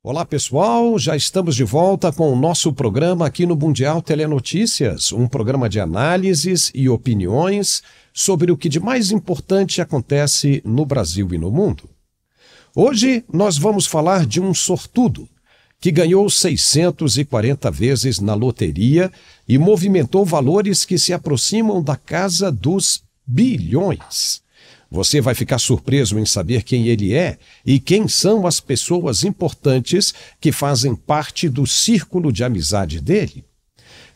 Olá pessoal, já estamos de volta com o nosso programa aqui no Mundial Telenotícias, um programa de análises e opiniões sobre o que de mais importante acontece no Brasil e no mundo. Hoje nós vamos falar de um sortudo que ganhou 640 vezes na loteria e movimentou valores que se aproximam da casa dos bilhões. Você vai ficar surpreso em saber quem ele é e quem são as pessoas importantes que fazem parte do círculo de amizade dele.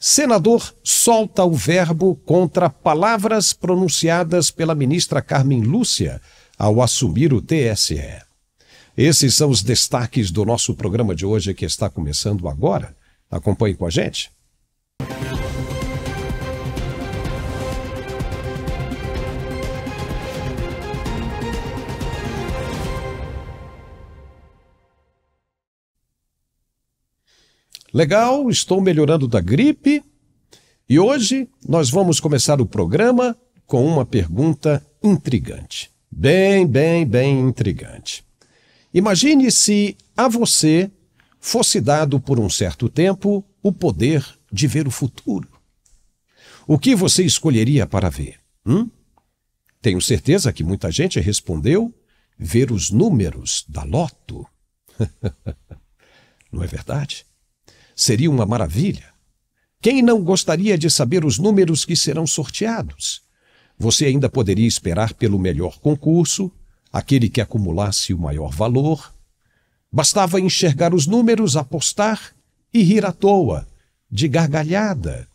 Senador solta o verbo contra palavras pronunciadas pela ministra Carmen Lúcia ao assumir o TSE. Esses são os destaques do nosso programa de hoje que está começando agora. Acompanhe com a gente. Legal, estou melhorando da gripe e hoje nós vamos começar o programa com uma pergunta intrigante. Bem intrigante. Imagine se a você fosse dado por um certo tempo o poder de ver o futuro. O que você escolheria para ver? Tenho certeza que muita gente respondeu ver os números da loto. Não é verdade? Seria uma maravilha. Quem não gostaria de saber os números que serão sorteados? Você ainda poderia esperar pelo melhor concurso, aquele que acumulasse o maior valor. Bastava enxergar os números, apostar e rir à toa, de gargalhada.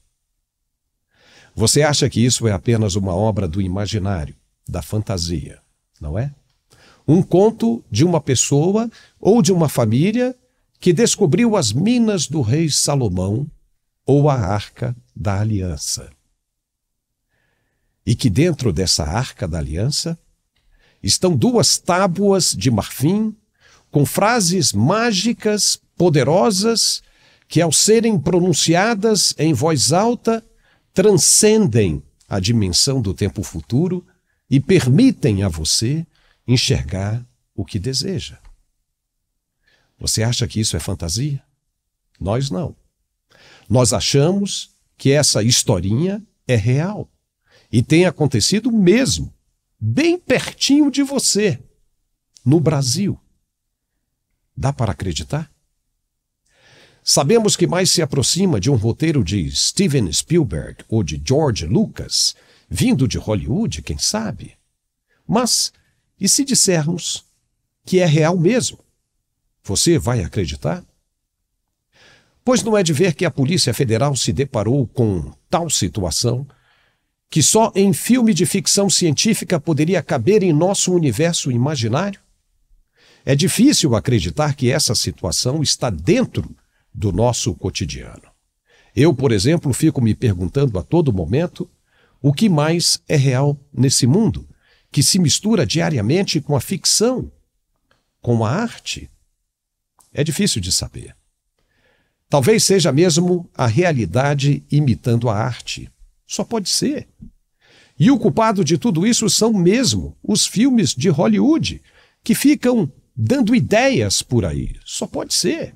Você acha que isso é apenas uma obra do imaginário, da fantasia, não é? Um conto de uma pessoa ou de uma família que descobriu as minas do rei Salomão ou a Arca da Aliança. E que dentro dessa Arca da Aliança estão duas tábuas de marfim com frases mágicas, poderosas, que ao serem pronunciadas em voz alta, transcendem a dimensão do tempo futuro e permitem a você enxergar o que deseja. Você acha que isso é fantasia? Nós não. Nós achamos que essa historinha é real e tem acontecido mesmo, bem pertinho de você, no Brasil. Dá para acreditar? Sabemos que mais se aproxima de um roteiro de Steven Spielberg ou de George Lucas, vindo de Hollywood, quem sabe? Mas, e se dissermos que é real mesmo? Você vai acreditar? Pois não é de ver que a Polícia Federal se deparou com tal situação que só em filme de ficção científica poderia caber em nosso universo imaginário? É difícil acreditar que essa situação está dentro do nosso cotidiano. Eu, por exemplo, fico me perguntando a todo momento o que mais é real nesse mundo, que se mistura diariamente com a ficção, com a arte. É difícil de saber. Talvez seja mesmo a realidade imitando a arte. Só pode ser. E o culpado de tudo isso são mesmo os filmes de Hollywood, que ficam dando ideias por aí. Só pode ser.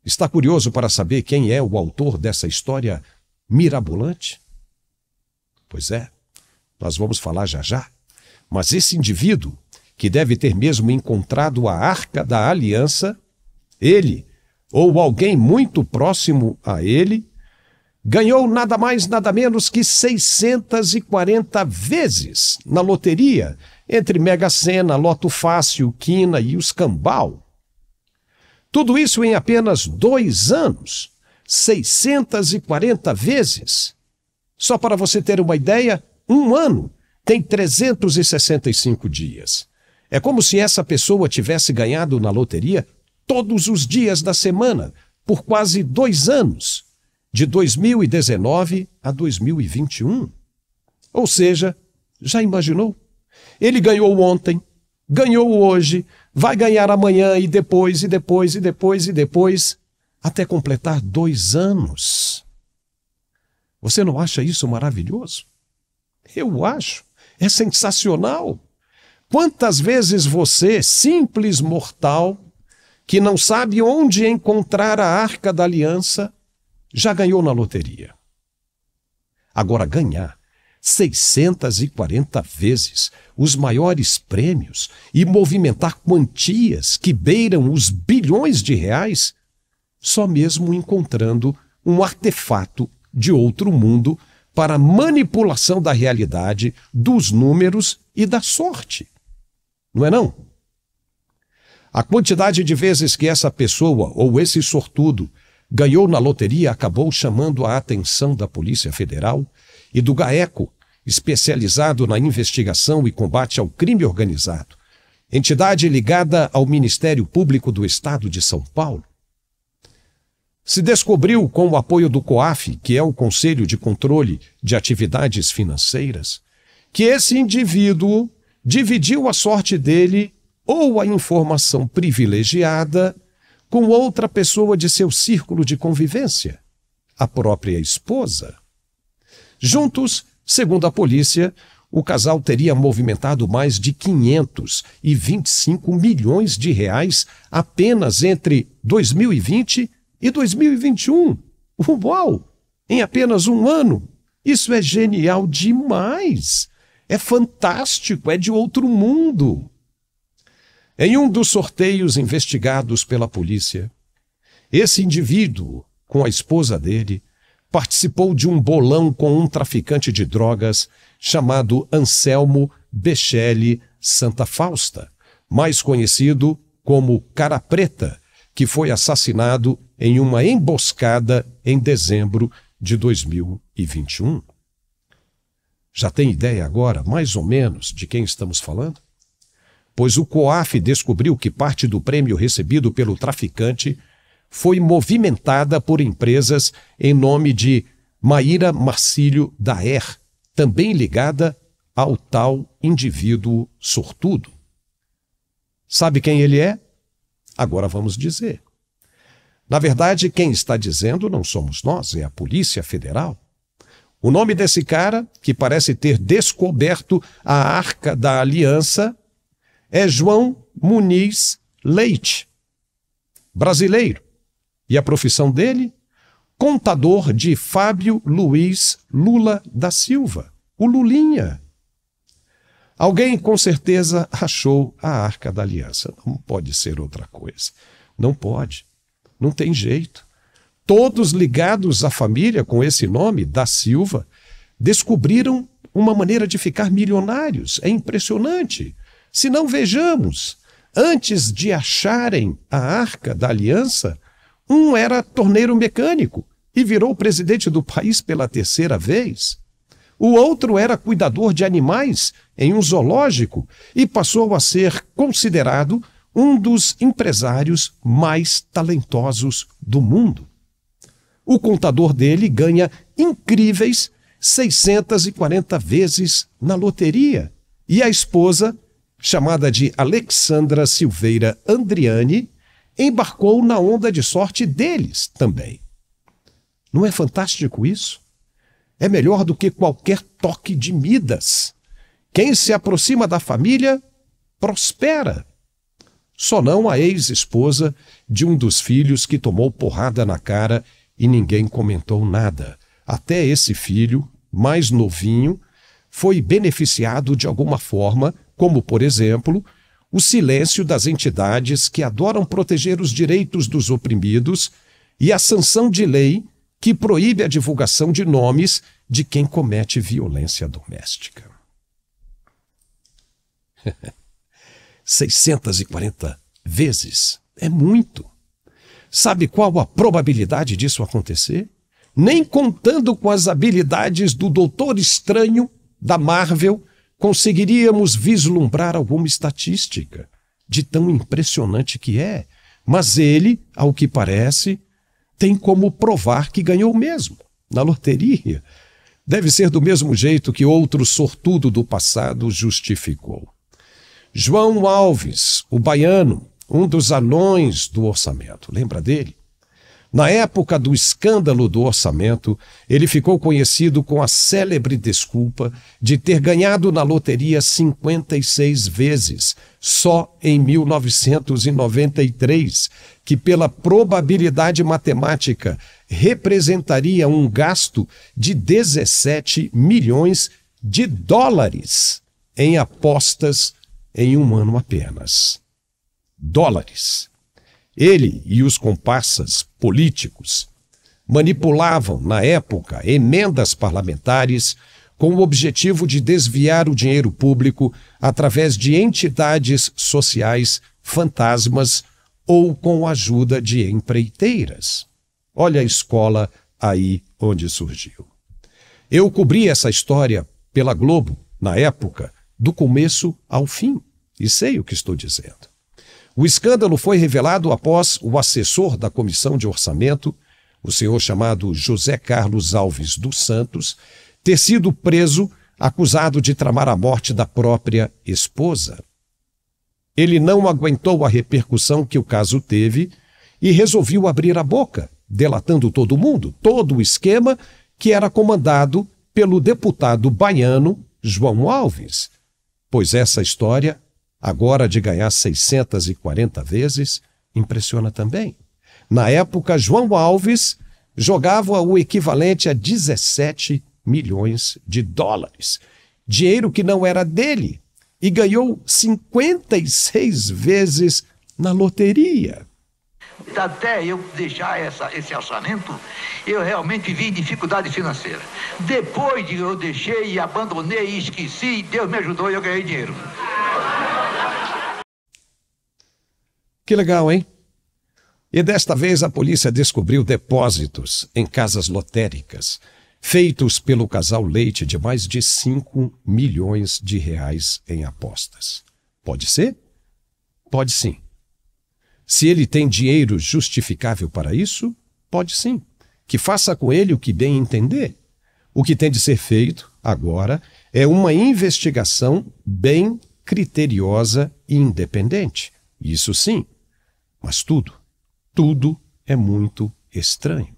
Está curioso para saber quem é o autor dessa história mirabolante? Pois é, nós vamos falar já já. Mas esse indivíduo, que deve ter mesmo encontrado a Arca da Aliança, ele, ou alguém muito próximo a ele, ganhou nada mais nada menos que 640 vezes na loteria, entre Mega Sena, Loto Fácil, Quina e os Cambau. Tudo isso em apenas 2 anos, 640 vezes. Só para você ter uma ideia, um ano tem 365 dias. É como se essa pessoa tivesse ganhado na loteria todos os dias da semana, por quase 2 anos, de 2019 a 2021. Ou seja, já imaginou? Ele ganhou ontem, ganhou hoje, vai ganhar amanhã e depois, até completar 2 anos. Você não acha isso maravilhoso? Eu acho. É sensacional. Quantas vezes você, simples mortal, que não sabe onde encontrar a Arca da Aliança, já ganhou na loteria. Agora, ganhar 640 vezes os maiores prêmios e movimentar quantias que beiram os bilhões de reais, só mesmo encontrando um artefato de outro mundo para manipulação da realidade, dos números e da sorte. Não é não? A quantidade de vezes que essa pessoa ou esse sortudo ganhou na loteria acabou chamando a atenção da Polícia Federal e do GAECO, especializado na investigação e combate ao crime organizado, entidade ligada ao Ministério Público do Estado de São Paulo. Se descobriu, com o apoio do COAF, que é o Conselho de Controle de Atividades Financeiras, que esse indivíduo dividiu a sorte dele ou a informação privilegiada com outra pessoa de seu círculo de convivência, a própria esposa. Juntos, segundo a polícia, o casal teria movimentado mais de 525 milhões de reais apenas entre 2020 e 2021. Uau! Em apenas um ano. Isso é genial demais. É fantástico, é de outro mundo. Em um dos sorteios investigados pela polícia, esse indivíduo, com a esposa dele, participou de um bolão com um traficante de drogas chamado Anselmo Bechelli Santa Fausta, mais conhecido como Cara Preta, que foi assassinado em uma emboscada em dezembro de 2021. Já tem ideia agora, mais ou menos, de quem estamos falando? Pois o COAF descobriu que parte do prêmio recebido pelo traficante foi movimentada por empresas em nome de Maíra Marcílio Daer, também ligada ao tal indivíduo sortudo. Sabe quem ele é? Agora vamos dizer. Na verdade, quem está dizendo não somos nós, é a Polícia Federal. O nome desse cara, que parece ter descoberto a Arca da Aliança, é João Muniz Leite, brasileiro. E a profissão dele? Contador de Fábio Luiz Lula da Silva, o Lulinha. Alguém com certeza achou a Arca da Aliança. Não pode ser outra coisa. Não pode. Não tem jeito. Todos ligados à família com esse nome, da Silva, descobriram uma maneira de ficar milionários. É impressionante. Se não, vejamos, antes de acharem a Arca da Aliança, um era torneiro mecânico e virou presidente do país pela 3ª vez. O outro era cuidador de animais em um zoológico e passou a ser considerado um dos empresários mais talentosos do mundo. O contador dele ganha incríveis 640 vezes na loteria e a esposa, chamada de Alexandra Silveira Andriani, embarcou na onda de sorte deles também. Não é fantástico isso? É melhor do que qualquer toque de Midas. Quem se aproxima da família, prospera. Só não a ex-esposa de um dos filhos que tomou porrada na cara e ninguém comentou nada. Até esse filho, mais novinho, foi beneficiado de alguma forma, como, por exemplo, o silêncio das entidades que adoram proteger os direitos dos oprimidos e a sanção de lei que proíbe a divulgação de nomes de quem comete violência doméstica. 640 vezes é muito. Sabe qual a probabilidade disso acontecer? Nem contando com as habilidades do Doutor Estranho da Marvel, conseguiríamos vislumbrar alguma estatística de tão impressionante que é. Mas ele, ao que parece, tem como provar que ganhou mesmo, na loteria. Deve ser do mesmo jeito que outro sortudo do passado justificou. João Alves, o baiano, um dos anões do orçamento, lembra dele? Na época do escândalo do orçamento, ele ficou conhecido com a célebre desculpa de ter ganhado na loteria 56 vezes, só em 1993, que pela probabilidade matemática representaria um gasto de 17 milhões de dólares em apostas em um ano apenas. Dólares. Ele e os comparsas políticos manipulavam, na época, emendas parlamentares com o objetivo de desviar o dinheiro público através de entidades sociais fantasmas ou com a ajuda de empreiteiras. Olha a escola aí onde surgiu. Eu cobri essa história pela Globo, na época, do começo ao fim, e sei o que estou dizendo. O escândalo foi revelado após o assessor da Comissão de Orçamento, o senhor chamado José Carlos Alves dos Santos, ter sido preso acusado de tramar a morte da própria esposa. Ele não aguentou a repercussão que o caso teve e resolveu abrir a boca, delatando todo mundo, todo o esquema que era comandado pelo deputado baiano João Alves. Pois essa história, agora de ganhar 640 vezes, impressiona também. Na época, João Alves jogava o equivalente a 17 milhões de dólares, dinheiro que não era dele, e ganhou 56 vezes na loteria. Até eu deixar esse orçamento, eu realmente vi dificuldade financeira. Depois de eu deixei e abandonei e esqueci, Deus me ajudou e eu ganhei dinheiro. Que legal, hein? E desta vez a polícia descobriu depósitos em casas lotéricas, feitos pelo casal Leite de mais de 5 milhões de reais em apostas. Pode ser? Pode sim. Se ele tem dinheiro justificável para isso, pode sim. Que faça com ele o que bem entender. O que tem de ser feito, agora, é uma investigação bem criteriosa e independente. Isso sim. Mas tudo é muito estranho.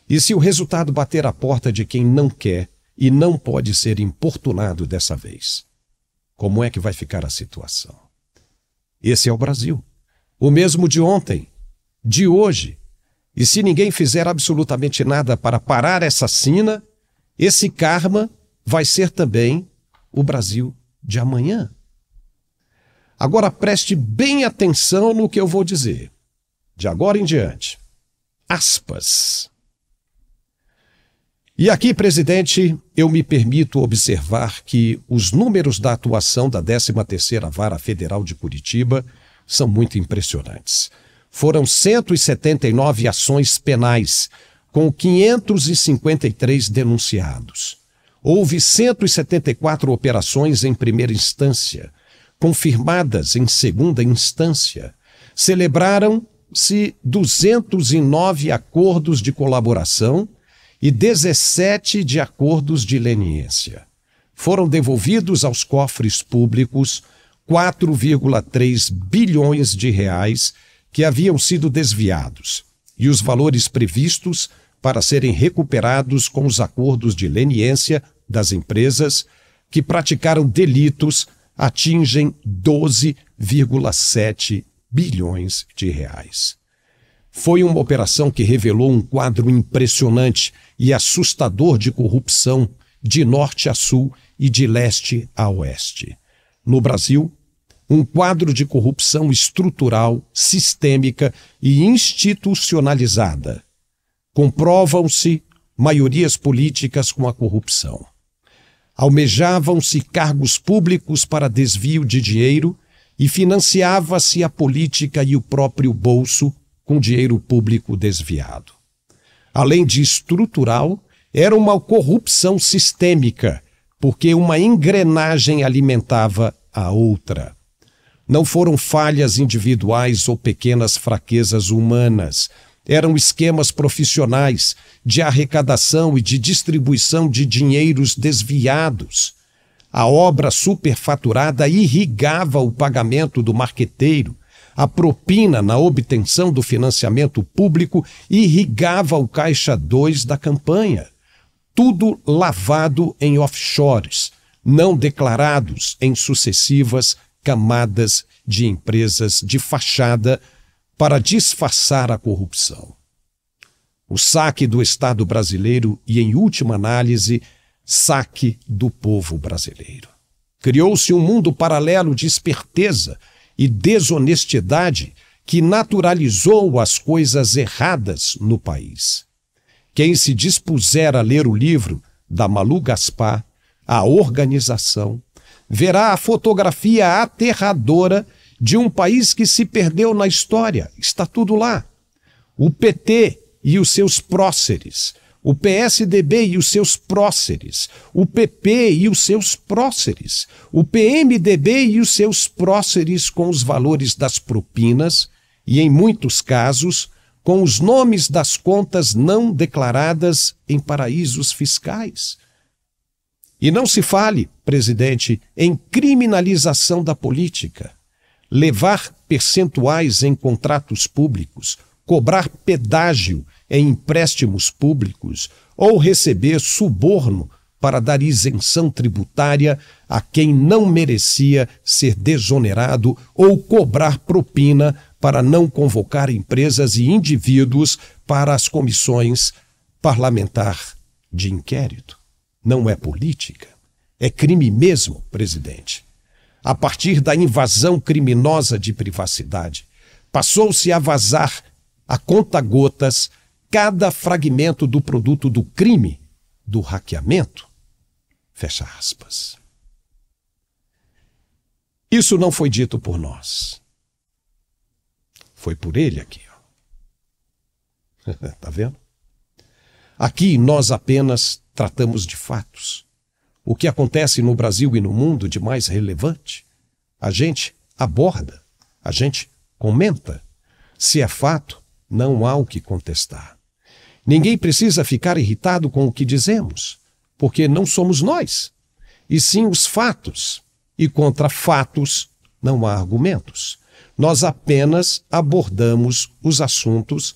E se o resultado bater à porta de quem não quer e não pode ser importunado dessa vez? Como é que vai ficar a situação? Esse é o Brasil. O mesmo de ontem, de hoje. E se ninguém fizer absolutamente nada para parar essa sina, esse karma vai ser também o Brasil de amanhã. Agora preste bem atenção no que eu vou dizer. De agora em diante. Aspas. E aqui, presidente, eu me permito observar que os números da atuação da 13ª Vara Federal de Curitiba são muito impressionantes. Foram 179 ações penais, com 553 denunciados. Houve 174 operações em primeira instância, confirmadas em segunda instância. Celebraram-se 209 acordos de colaboração e 17 de acordos de leniência. Foram devolvidos aos cofres públicos 4,3 bilhões de reais que haviam sido desviados e os valores previstos para serem recuperados com os acordos de leniência das empresas que praticaram delitos atingem 12,7 bilhões de reais. Foi uma operação que revelou um quadro impressionante e assustador de corrupção de norte a sul e de leste a oeste. No Brasil, um quadro de corrupção estrutural, sistêmica e institucionalizada. Comprovam-se maiorias políticas com a corrupção. Almejavam-se cargos públicos para desvio de dinheiro e financiava-se a política e o próprio bolso com dinheiro público desviado. Além de estrutural, era uma corrupção sistêmica, porque uma engrenagem alimentava a outra. Não foram falhas individuais ou pequenas fraquezas humanas. Eram esquemas profissionais de arrecadação e de distribuição de dinheiros desviados. A obra superfaturada irrigava o pagamento do marqueteiro, A propina na obtenção do financiamento público irrigava o caixa 2 da campanha. Tudo lavado em offshores, não declarados em sucessivas camadas de empresas de fachada para disfarçar a corrupção. O saque do Estado brasileiro e, em última análise, saque do povo brasileiro. Criou-se um mundo paralelo de esperteza e desonestidade que naturalizou as coisas erradas no país. Quem se dispuser a ler o livro da Malu Gaspar, A Organização, verá a fotografia aterradora de um país que se perdeu na história. Está tudo lá. O PT e os seus próceres, o PSDB e os seus próceres, o PP e os seus próceres, o PMDB e os seus próceres com os valores das propinas e, em muitos casos, com os nomes das contas não declaradas em paraísos fiscais. E não se fale, presidente, em criminalização da política. Levar percentuais em contratos públicos, cobrar pedágio em empréstimos públicos ou receber suborno para dar isenção tributária a quem não merecia ser desonerado ou cobrar propina para não convocar empresas e indivíduos para as comissões parlamentar de inquérito. Não é política, é crime mesmo, presidente. A partir da invasão criminosa de privacidade, passou-se a vazar a conta-gotas cada fragmento do produto do crime, do hackeamento. Fecha aspas. Isso não foi dito por nós. Foi por ele aqui. Tá vendo? Aqui nós apenas tratamos de fatos. O que acontece no Brasil e no mundo de mais relevante, a gente aborda, a gente comenta. Se é fato, não há o que contestar. Ninguém precisa ficar irritado com o que dizemos, porque não somos nós, e sim os fatos. E contra fatos não há argumentos. Nós apenas abordamos os assuntos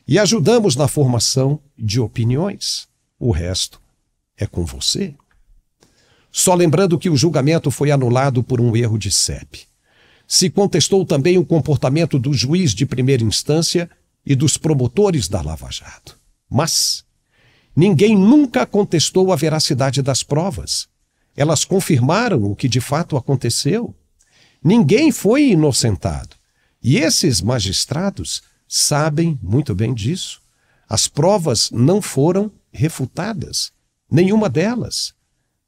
e ajudamos na formação de opiniões. O resto é com você. Só lembrando que o julgamento foi anulado por um erro de CEP. Se contestou também o comportamento do juiz de primeira instância e dos promotores da Lava Jato. Mas ninguém nunca contestou a veracidade das provas. Elas confirmaram o que de fato aconteceu. Ninguém foi inocentado. E esses magistrados sabem muito bem disso. As provas não foram refutadas, nenhuma delas.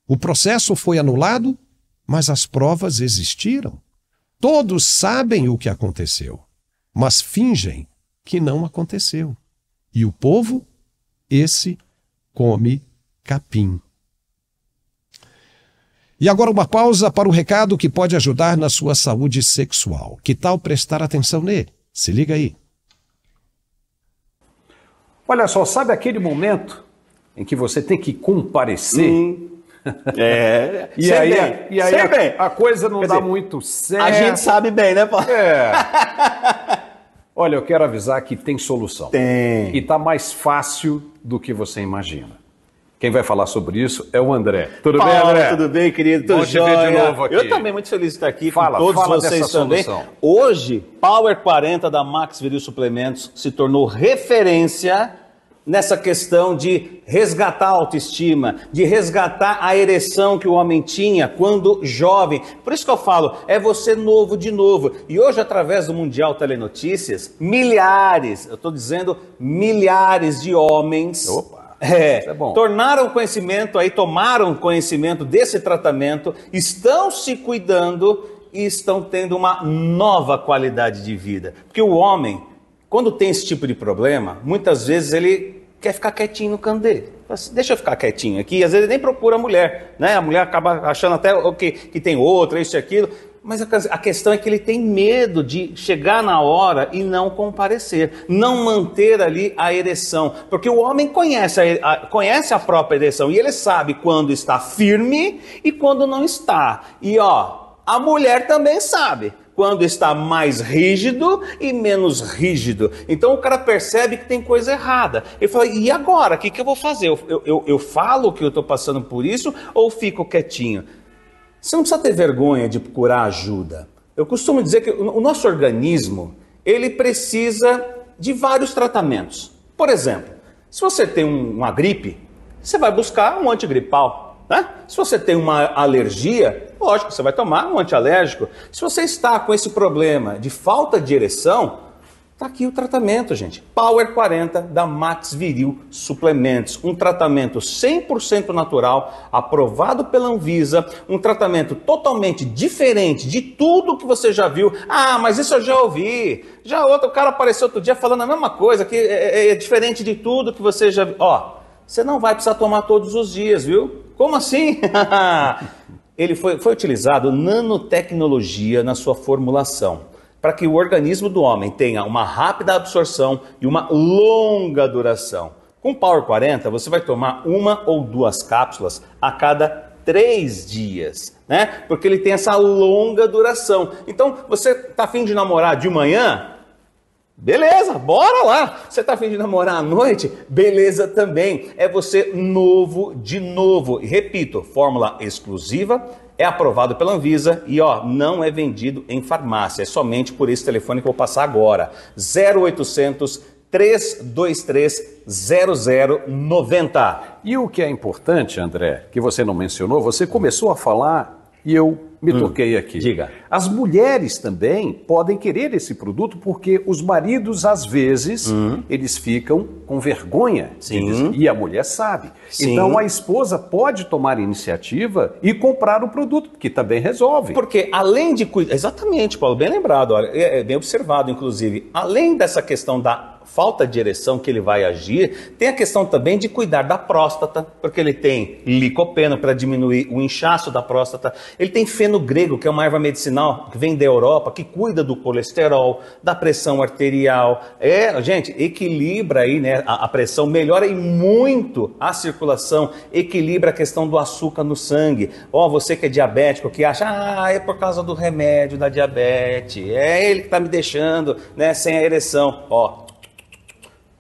O processo foi anulado, mas as provas existiram. Todos sabem o que aconteceu, mas fingem que não aconteceu. E o povo, esse come capim. E agora uma pausa para o recado que pode ajudar na sua saúde sexual. Que tal prestar atenção nele? Se liga aí. Olha só, sabe aquele momento em que você tem que comparecer? E aí a coisa não dá muito certo. A gente sabe bem, né, Paulo? Olha, eu quero avisar que tem solução. Tem. E tá mais fácil do que você imagina. Quem vai falar sobre isso é o André. Tudo bem, André? Tudo bem, querido? Tudo Bom te ver de novo aqui. Eu também muito feliz de estar aqui com Fala todos vocês dessa também. solução. Hoje, Power 40 da Max Viril Suplementos se tornou referência nessa questão de resgatar a autoestima, de resgatar a ereção que o homem tinha quando jovem. Por isso que eu falo, é você novo de novo. E hoje, através do Mundial Telenotícias, milhares, eu estou dizendo milhares de homens... Isso é bom. Tomaram conhecimento desse tratamento, estão se cuidando e estão tendo uma nova qualidade de vida. Porque o homem, quando tem esse tipo de problema, muitas vezes ele quer ficar quietinho no canto dele. Assim, deixa eu ficar quietinho aqui, às vezes ele nem procura a mulher, né? A mulher acaba achando até que tem outra, isso e aquilo. Mas a questão é que ele tem medo de chegar na hora e não comparecer, não manter ali a ereção. Porque o homem conhece a própria ereção e ele sabe quando está firme e quando não está. E a mulher também sabe. quando está mais rígido e menos rígido. Então o cara percebe que tem coisa errada. Ele fala, e agora? O que eu vou fazer? Eu falo que eu estou passando por isso ou fico quietinho? Você não precisa ter vergonha de procurar ajuda. Eu costumo dizer que o nosso organismo, ele precisa de vários tratamentos. Por exemplo, se você tem uma gripe, você vai buscar um antigripal. Né? Se você tem uma alergia, lógico, você vai tomar um antialérgico. Se você está com esse problema de falta de ereção, está aqui o tratamento, gente. Power 40 da Max Viril Suplementos. Um tratamento 100% natural, aprovado pela Anvisa. Um tratamento totalmente diferente de tudo que você já viu. Ah, mas isso eu já ouvi. Já outro cara apareceu outro dia falando a mesma coisa, que é diferente de tudo que você já viu. Ó, você não vai precisar tomar todos os dias, viu? Como assim? Ele foi utilizado nanotecnologia na sua formulação, para que o organismo do homem tenha uma rápida absorção e uma longa duração. Com Power 40, você vai tomar 1 ou 2 cápsulas a cada 3 dias, né? Porque ele tem essa longa duração. Então, você está a fim de namorar de manhã? Beleza, bora lá. Você tá a fim de namorar à noite? Beleza também. É você novo de novo. E repito, fórmula exclusiva, é aprovado pela Anvisa e não é vendido em farmácia. É somente por esse telefone que eu vou passar agora. 0800 323 0090. E o que é importante, André, que você não mencionou, você começou a falar e eu me toquei aqui. Diga. As mulheres também podem querer esse produto porque os maridos, às vezes, eles ficam com vergonha. Sim. E a mulher sabe. Sim. Então a esposa pode tomar iniciativa e comprar o produto, que também resolve. Porque além de cuidar... Exatamente, Paulo, bem lembrado, olha, é bem observado, inclusive. Além dessa questão da falta de ereção que ele vai agir, tem a questão também de cuidar da próstata, porque ele tem licopeno para diminuir o inchaço da próstata, ele tem fenogrego, que é uma erva medicinal que vem da Europa, que cuida do colesterol, da pressão arterial, gente, equilibra aí, né, a pressão, melhora e muito a circulação, equilibra a questão do açúcar no sangue. Você que é diabético, que acha, é por causa do remédio da diabetes, é ele que está me deixando, né, sem a ereção,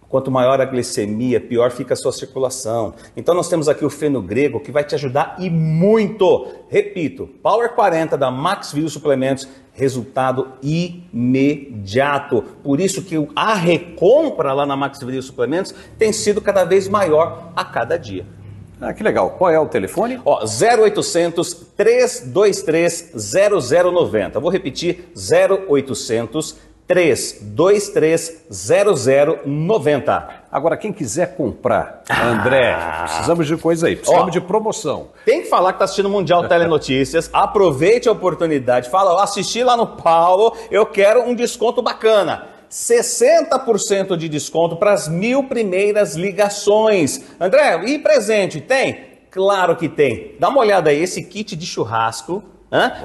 quanto maior a glicemia, pior fica a sua circulação. Então nós temos aqui o fenogrego que vai te ajudar e muito. Repito, Power 40 da Max Viril Suplementos, resultado imediato. Por isso que a recompra lá na Max Viril Suplementos tem sido cada vez maior a cada dia. Ah, que legal. Qual é o telefone? 0800 323 0090. Vou repetir, 0800 323 0090. Agora, quem quiser comprar, André, precisamos de coisa aí, precisamos de promoção. Tem que falar que está assistindo o Mundial Telenotícias, aproveite a oportunidade, fala, assisti lá no Paulo, eu quero um desconto bacana. 60% de desconto para as 1.000 primeiras ligações. André, e presente, tem? Claro que tem. Dá uma olhada aí, esse kit de churrasco,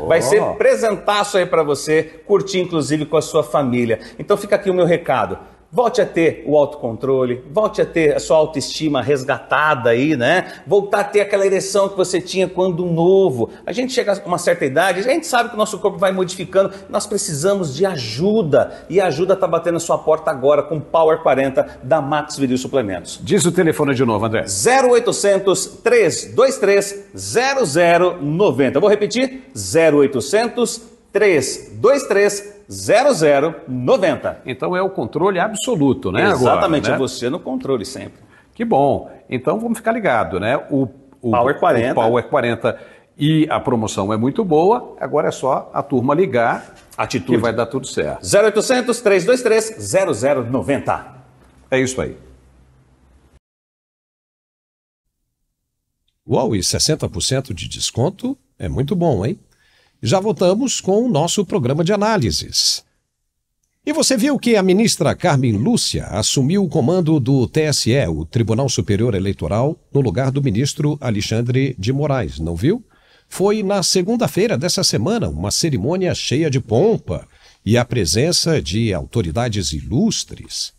vai ser presentaço aí para você, curtir inclusive com a sua família. Então fica aqui o meu recado. Volte a ter o autocontrole, volte a ter a sua autoestima resgatada aí, né? Voltar a ter aquela ereção que você tinha quando novo. A gente chega a uma certa idade, a gente sabe que o nosso corpo vai modificando, nós precisamos de ajuda. E a ajuda está batendo a sua porta agora com Power 40 da Max Viril Suplementos. Diz o telefone de novo, André. 0800 323 0090. Vou repetir, 0800 323 0090. Então é o controle absoluto, né? Exatamente, agora, né? Você no controle sempre. Que bom. Então vamos ficar ligados, né? O Power 40. O Power 40 e a promoção é muito boa. Agora é só a turma ligar. Atitude. Que vai dar tudo certo. 0800 323 0090. É isso aí. Uau, e 60% de desconto é muito bom, hein? Já voltamos com o nosso programa de análises. E você viu que a ministra Carmen Lúcia assumiu o comando do TSE, o Tribunal Superior Eleitoral, no lugar do ministro Alexandre de Moraes, não viu? Foi na segunda-feira dessa semana, uma cerimônia cheia de pompa e a presença de autoridades ilustres.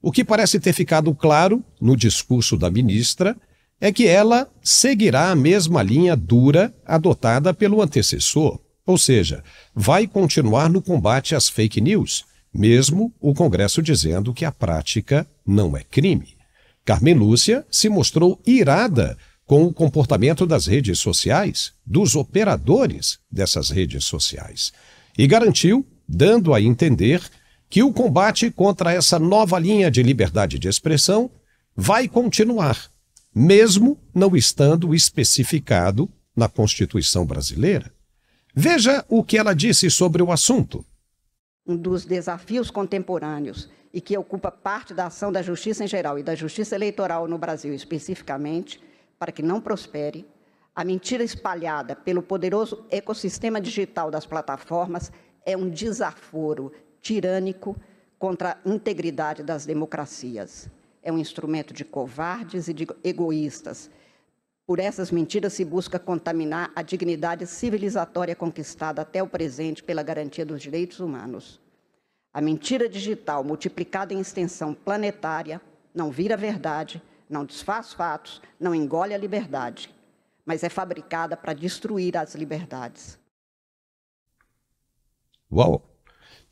O que parece ter ficado claro no discurso da ministra é que ela seguirá a mesma linha dura adotada pelo antecessor, Ou seja, vai continuar no combate às fake news, mesmo o Congresso dizendo que a prática não é crime. Carmen Lúcia se mostrou irada com o comportamento das redes sociais, dos operadores dessas redes sociais, e garantiu, dando a entender, que o combate contra essa nova linha de liberdade de expressão vai continuar, mesmo não estando especificado na Constituição brasileira. Veja o que ela disse sobre o assunto. Um dos desafios contemporâneos e que ocupa parte da ação da justiça em geral e da justiça eleitoral no Brasil especificamente, para que não prospere, a mentira espalhada pelo poderoso ecossistema digital das plataformas é um desaforo tirânico contra a integridade das democracias. É um instrumento de covardes e de egoístas. Por essas mentiras se busca contaminar a dignidade civilizatória conquistada até o presente pela garantia dos direitos humanos. A mentira digital, multiplicada em extensão planetária, não vira verdade, não desfaz fatos, não engole a liberdade, mas é fabricada para destruir as liberdades. Uau!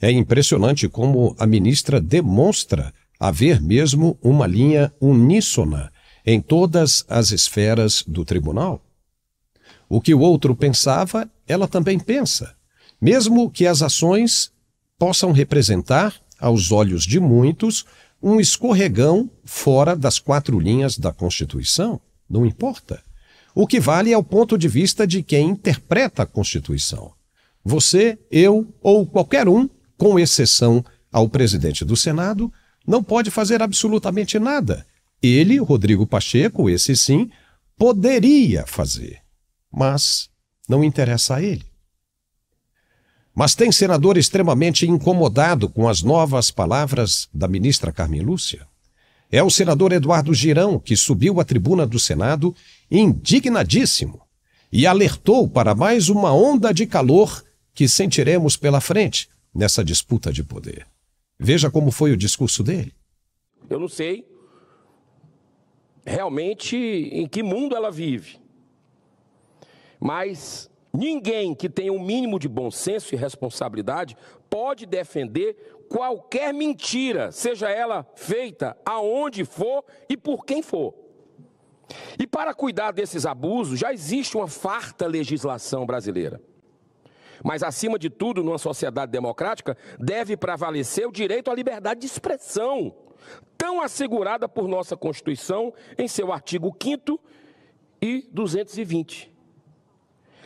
É impressionante como a ministra demonstra haver mesmo uma linha uníssona em todas as esferas do tribunal. O que o outro pensava, ela também pensa, mesmo que as ações possam representar, aos olhos de muitos, um escorregão fora das 4 linhas da Constituição. Não importa. O que vale é o ponto de vista de quem interpreta a Constituição. Você, eu ou qualquer um, com exceção ao presidente do Senado, não pode fazer absolutamente nada. Ele, Rodrigo Pacheco, esse sim, poderia fazer, mas não interessa a ele. Mas tem senador extremamente incomodado com as novas palavras da ministra Carmen Lúcia. É o senador Eduardo Girão, que subiu à tribuna do Senado indignadíssimo e alertou para mais uma onda de calor que sentiremos pela frente nessa disputa de poder. Veja como foi o discurso dele. Eu não sei realmente em que mundo ela vive, mas ninguém que tenha um mínimo de bom senso e responsabilidade pode defender qualquer mentira, seja ela feita aonde for e por quem for. E para cuidar desses abusos já existe uma farta legislação brasileira. Mas, acima de tudo, numa sociedade democrática, deve prevalecer o direito à liberdade de expressão, tão assegurada por nossa Constituição em seu artigo 5º e 220.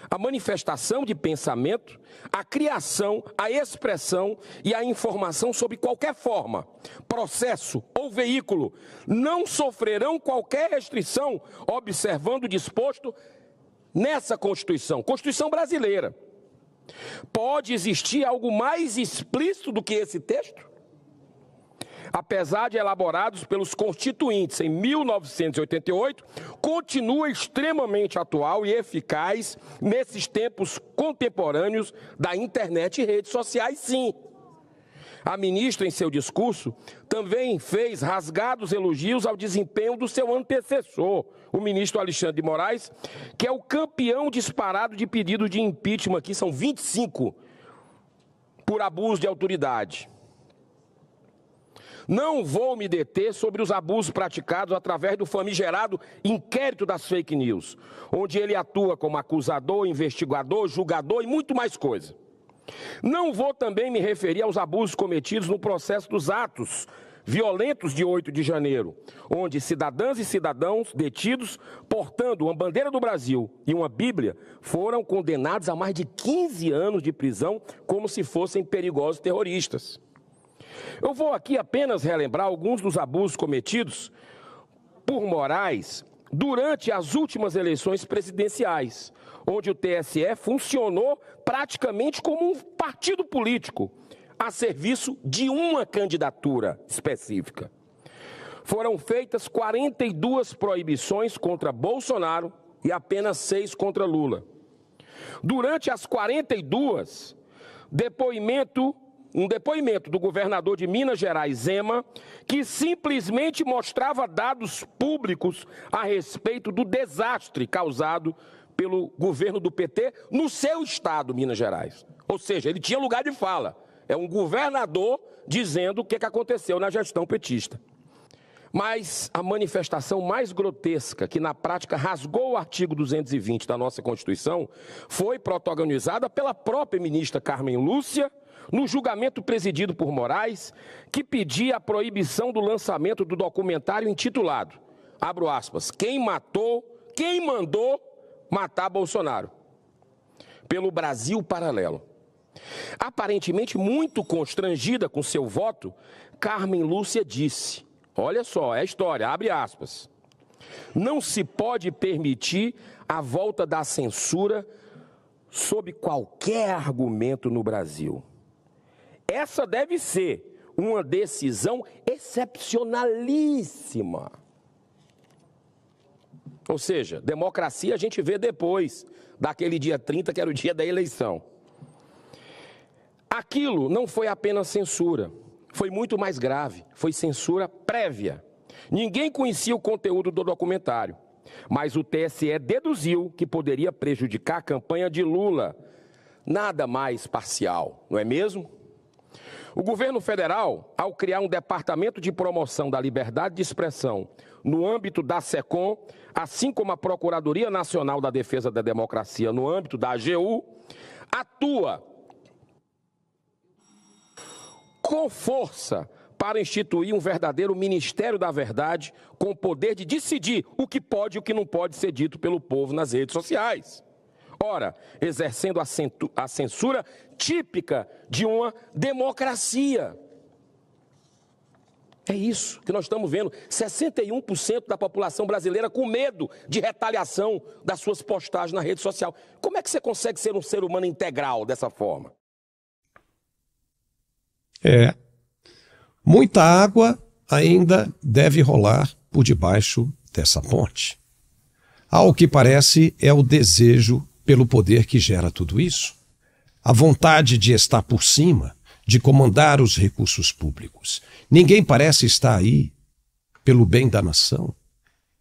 A manifestação de pensamento, a criação, a expressão e a informação sob qualquer forma, processo ou veículo não sofrerão qualquer restrição, observando o disposto nessa Constituição, Constituição brasileira. Pode existir algo mais explícito do que esse texto? Apesar de elaborados pelos constituintes em 1988, continua extremamente atual e eficaz nesses tempos contemporâneos da internet e redes sociais, sim. A ministra, em seu discurso, também fez rasgados elogios ao desempenho do seu antecessor, o ministro Alexandre de Moraes, que é o campeão disparado de pedidos de impeachment, que são 25, por abuso de autoridade. Não vou me deter sobre os abusos praticados através do famigerado inquérito das fake news, onde ele atua como acusador, investigador, julgador e muito mais coisa. Não vou também me referir aos abusos cometidos no processo dos atos violentos de 8 de janeiro, onde cidadãs e cidadãos detidos, portando uma bandeira do Brasil e uma Bíblia, foram condenados a mais de 15 anos de prisão como se fossem perigosos terroristas. Eu vou aqui apenas relembrar alguns dos abusos cometidos por Moraes durante as últimas eleições presidenciais, onde o TSE funcionou praticamente como um partido político a serviço de uma candidatura específica. Foram feitas 42 proibições contra Bolsonaro e apenas 6 contra Lula. Durante as 42, um depoimento do governador de Minas Gerais, Zema, que simplesmente mostrava dados públicos a respeito do desastre causado pelo governo do PT no seu estado, Minas Gerais. Ou seja, ele tinha lugar de fala. É um governador dizendo o que aconteceu na gestão petista. Mas a manifestação mais grotesca, que na prática rasgou o artigo 220 da nossa Constituição, foi protagonizada pela própria ministra Carmen Lúcia, no julgamento presidido por Moraes, que pedia a proibição do lançamento do documentário intitulado, abro aspas, quem mandou matar Bolsonaro, pelo Brasil Paralelo. Aparentemente muito constrangida com seu voto, Carmen Lúcia disse, olha só, é a história, abre aspas, não se pode permitir a volta da censura sob qualquer argumento no Brasil. Essa deve ser uma decisão excepcionalíssima. Ou seja, democracia a gente vê depois daquele dia 30, que era o dia da eleição. Aquilo não foi apenas censura, foi muito mais grave, foi censura prévia. Ninguém conhecia o conteúdo do documentário, mas o TSE deduziu que poderia prejudicar a campanha de Lula. Nada mais parcial, não é mesmo? O governo federal, ao criar um departamento de promoção da liberdade de expressão no âmbito da SECOM, assim como a Procuradoria Nacional da Defesa da Democracia no âmbito da AGU, atua com força para instituir um verdadeiro Ministério da Verdade com o poder de decidir o que pode e o que não pode ser dito pelo povo nas redes sociais. Ora, exercendo a censura típica de uma democracia. É isso que nós estamos vendo. 61% da população brasileira com medo de retaliação das suas postagens na rede social. Como é que você consegue ser um ser humano integral dessa forma? Muita água ainda deve rolar por debaixo dessa ponte. Ao que parece é o desejo pelo poder que gera tudo isso. A vontade de estar por cima, de comandar os recursos públicos. Ninguém parece estar aí pelo bem da nação.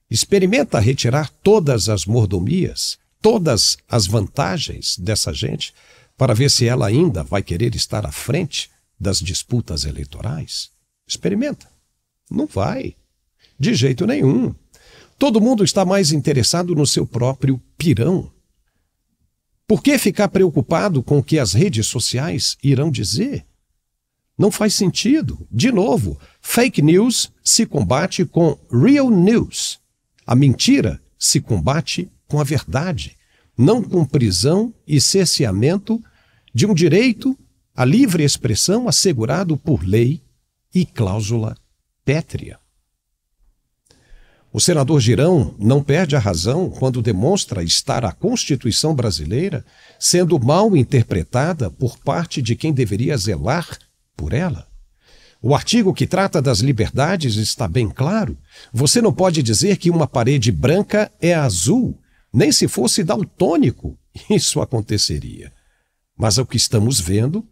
Experimenta retirar todas as mordomias, todas as vantagens dessa gente, para ver se ela ainda vai querer estar à frente das disputas eleitorais. Experimenta. Não vai. De jeito nenhum. Todo mundo está mais interessado no seu próprio pirão. Por que ficar preocupado com o que as redes sociais irão dizer? Não faz sentido. De novo, fake news se combate com real news. A mentira se combate com a verdade, não com prisão e cerceamento de um direito à livre expressão assegurado por lei e cláusula pétrea. O senador Girão não perde a razão quando demonstra estar a Constituição brasileira sendo mal interpretada por parte de quem deveria zelar por ela. O artigo que trata das liberdades está bem claro. Você não pode dizer que uma parede branca é azul, nem se fosse daltônico isso aconteceria. Mas o que estamos vendo,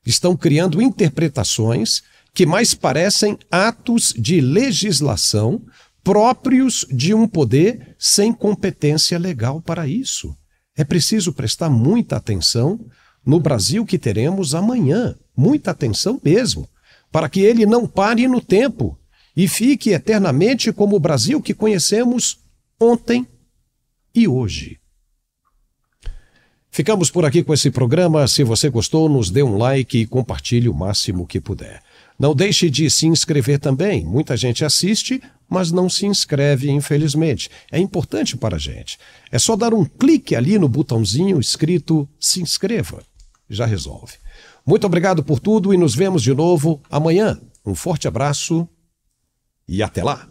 estão criando interpretações que mais parecem atos de legislação próprios de um poder sem competência legal para isso. É preciso prestar muita atenção no Brasil que teremos amanhã, muita atenção mesmo, para que ele não pare no tempo e fique eternamente como o Brasil que conhecemos ontem e hoje. Ficamos por aqui com esse programa. Se você gostou, nos dê um like e compartilhe o máximo que puder. Não deixe de se inscrever também. Muita gente assiste, mas não se inscreve, infelizmente. É importante para a gente. É só dar um clique ali no botãozinho escrito se inscreva. Já resolve. Muito obrigado por tudo e nos vemos de novo amanhã. Um forte abraço e até lá!